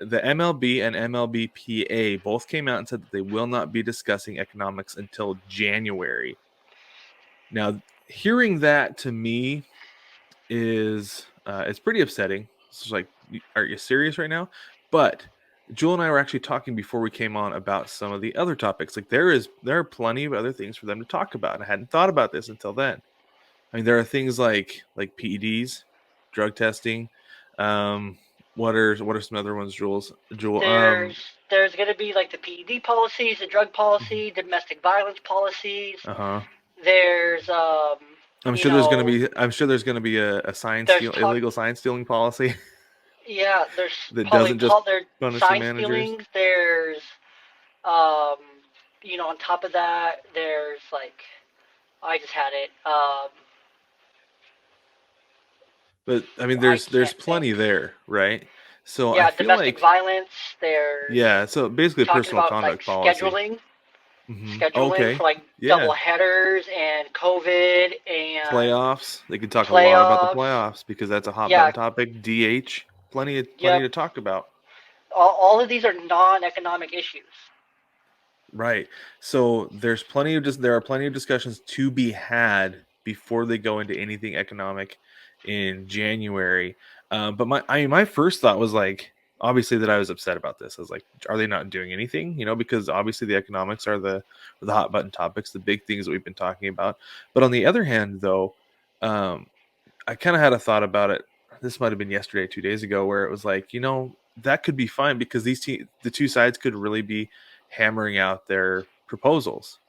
the MLB and MLBPA both came out and said that they will not be discussing economics until January. Now, hearing that to me is it's pretty upsetting. It's like, are you serious right now? But Jewell and I were actually talking before we came on about some of the other topics. Like there are plenty of other things for them to talk about. And I hadn't thought about this until then. I mean, there are things like PEDs, drug testing. What are some other ones, Jewell? There's going to be like the PED policies, the drug policy, domestic violence policies. Uh-huh. There's I'm you sure there's going to know be a there's talk illegal sign stealing policy yeah there's that probably doesn't just there's punish the sign managers. stealings. There's um on top of that there's like I just had it But I mean, I there's can't plenty think. there, right? So I Yeah, feel domestic like, violence. There's yeah. So basically, a talking personal about like conduct policy. scheduling Okay. for like double Yeah. headers and COVID and Playoffs. They could talk a lot about the playoffs. playoffs because that's a hot Yeah, button topic. DH. Plenty yep. to talk about. All of these are non-economic issues. Right. So there are plenty of discussions to be had before they go into anything economic in January. But my first thought was like, obviously, that I was upset about this. I was like, are they not doing anything? Because obviously the economics are the hot button topics, the big things that we've been talking about. But on the other hand, though, um, I kind of had a thought about it. This might have been yesterday, 2 days ago, where it was like, that could be fine because the two sides could really be hammering out their proposals.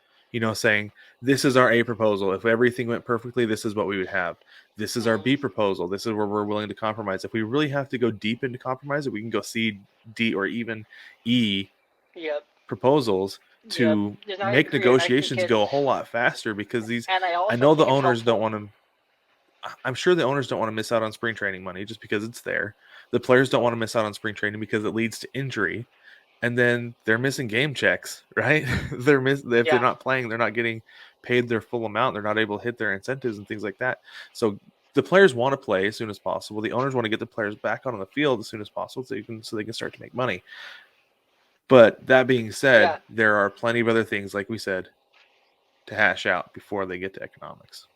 Saying this is our A proposal. If everything went perfectly, this is what we would have. This is our B Mm, proposal. This is where we're willing to compromise. If we really have to go deep into compromise, we can go C, D, or even E yep, proposals yep. to And I make agree, and I think negotiations it's go a whole lot faster because and I I also know the think it's owners don't helpful. want to I'm sure the owners don't want to miss out on spring training money just because it's there. The players don't want to miss out on spring training because it leads to injury, and then they're missing game checks, right? If they're Yeah, not playing, they're not getting paid their full amount. They're not able to hit their incentives and things like that. So the players want to play as soon as possible. The owners want to get the players back on the field as soon as possible so they can start to make money. But that being yeah, said, there are plenty of other things, like we said, to hash out before they get to economics.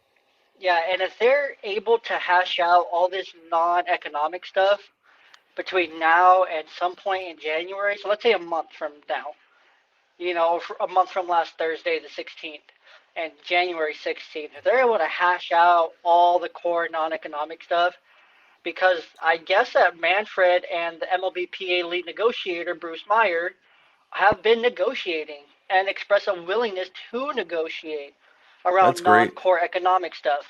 yeah. And if they're able to hash out all this non-economic stuff between now and some point in January, so let's say a month from now, a month from last Thursday, the 16th, and January 16th, if they're able to hash out all the core non-economic stuff, because I guess that Manfred and the MLBPA lead negotiator, Bruce Meyer, have been negotiating and express a willingness to negotiate That's around great. non-core economic stuff.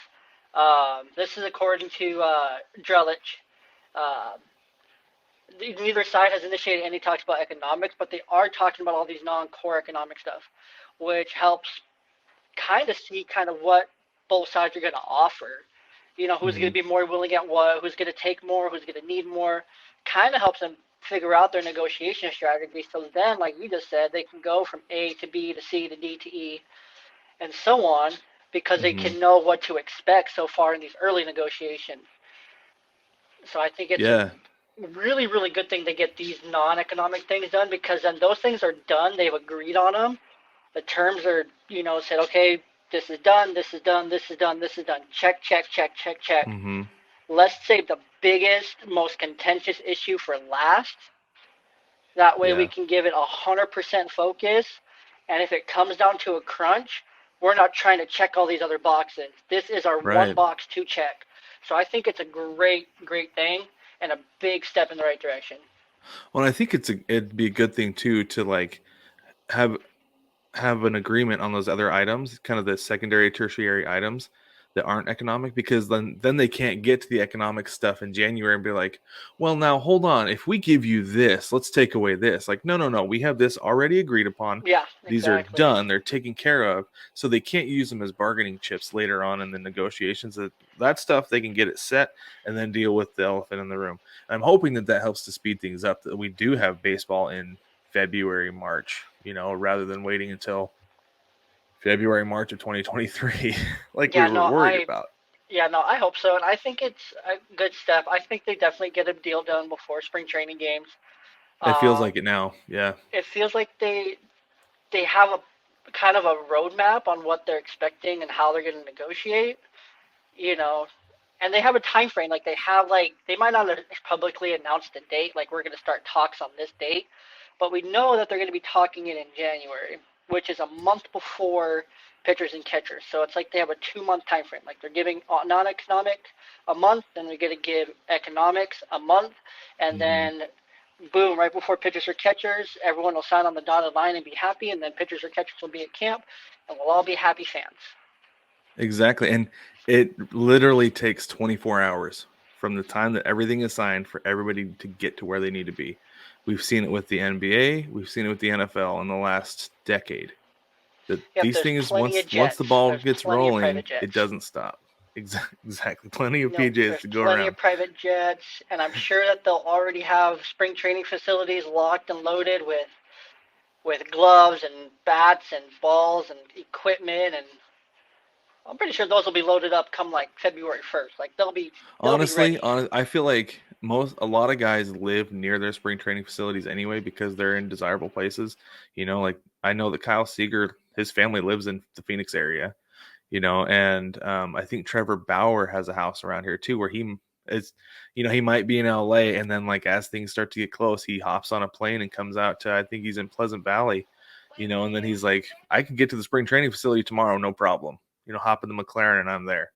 This is according to Drelich. Uh, Neither side has initiated any talks about economics, but they are talking about all these non-core economic stuff, which helps kind of see kind of what both sides are going to offer. Who's going to Hmm. be more willing at what, who's going to take more, who's going to need more. Kind of helps them figure out their negotiation strategy. So then, like you just said, they can go from A to B to C to D to E and so on because they Hmm. can know what to expect so far in these early negotiations. So I think it's a Yeah. really, really good thing to get these non-economic things done because then those things are done. They've agreed on them. The terms are, said, okay, this is done, this is done, this is done, this is done. Check, check, check, check, check. Hmm. Let's save the biggest, most contentious issue for last. That way we Yeah. can give it 100% focus. And if it comes down to a crunch, we're not trying to check all these other boxes. This is our one Right. box to check. So I think it's a great, great thing and a big step in the right direction. Well, I think it'd be a good thing too to like have have an agreement on those other items, kind of the secondary, tertiary items that aren't economic, because then they can't get to the economic stuff in January and be like, well, now hold on, if we give you this, let's take away this. Like, no, no, no, we have this already agreed upon. Yeah, These are exactly. done, they're taken care of, so they can't use them as bargaining chips later on in the negotiations. That stuff they can get it set and then deal with the elephant in the room. I'm hoping that helps to speed things up, that we do have baseball in February, March, rather than waiting until February, March of 2023, like we Yeah, were no, worried about. I hope so, and I think it's a good step. I think they definitely get a deal done before spring training games. It feels Um, like it now. Yeah. it feels like they have a kind of a roadmap on what they're expecting and how they're going to negotiate. You know, and they have a time frame. Like they might not have publicly announced a date. Like we're going to start talks on this date, but we know that they're going to be talking it in January, which is a month before pitchers and catchers. So it's like they have a 2 month time frame. Like they're giving non-economic a month, then they're going to give economics a month, and Hmm. then boom, right before pitchers or catchers, everyone will sign on the dotted line and be happy, and then pitchers or catchers will be at camp, and we'll all be happy fans. Exactly. And it literally takes 24 hours from the time that everything is signed for everybody to get to where they need to be. We've seen it with the NBA, we've seen it with the NFL in the last decade. That Yep, these there's things, plenty of once the jets. ball There's gets plenty of private rolling, it jets. doesn't stop. Exactly. Plenty of No, PJs there's to go plenty of around. private jets, and I'm sure that they'll already have spring training facilities locked and loaded with gloves and bats and balls and equipment, and I'm pretty sure those will be loaded up come like February 1st. Like they'll be Honestly, ready. I feel like a lot of guys live near their spring training facilities anyway because they're in desirable places. Like I know that Kyle Seager, his family lives in the Phoenix area. And I think Trevor Bauer has a house around here too, where he is, he might be in LA, and then like as things start to get close, he hops on a plane and comes out to, I think he's in Pleasant Valley, and then he's like, I can get to the spring training facility tomorrow, no problem. Hop in the McLaren and I'm there.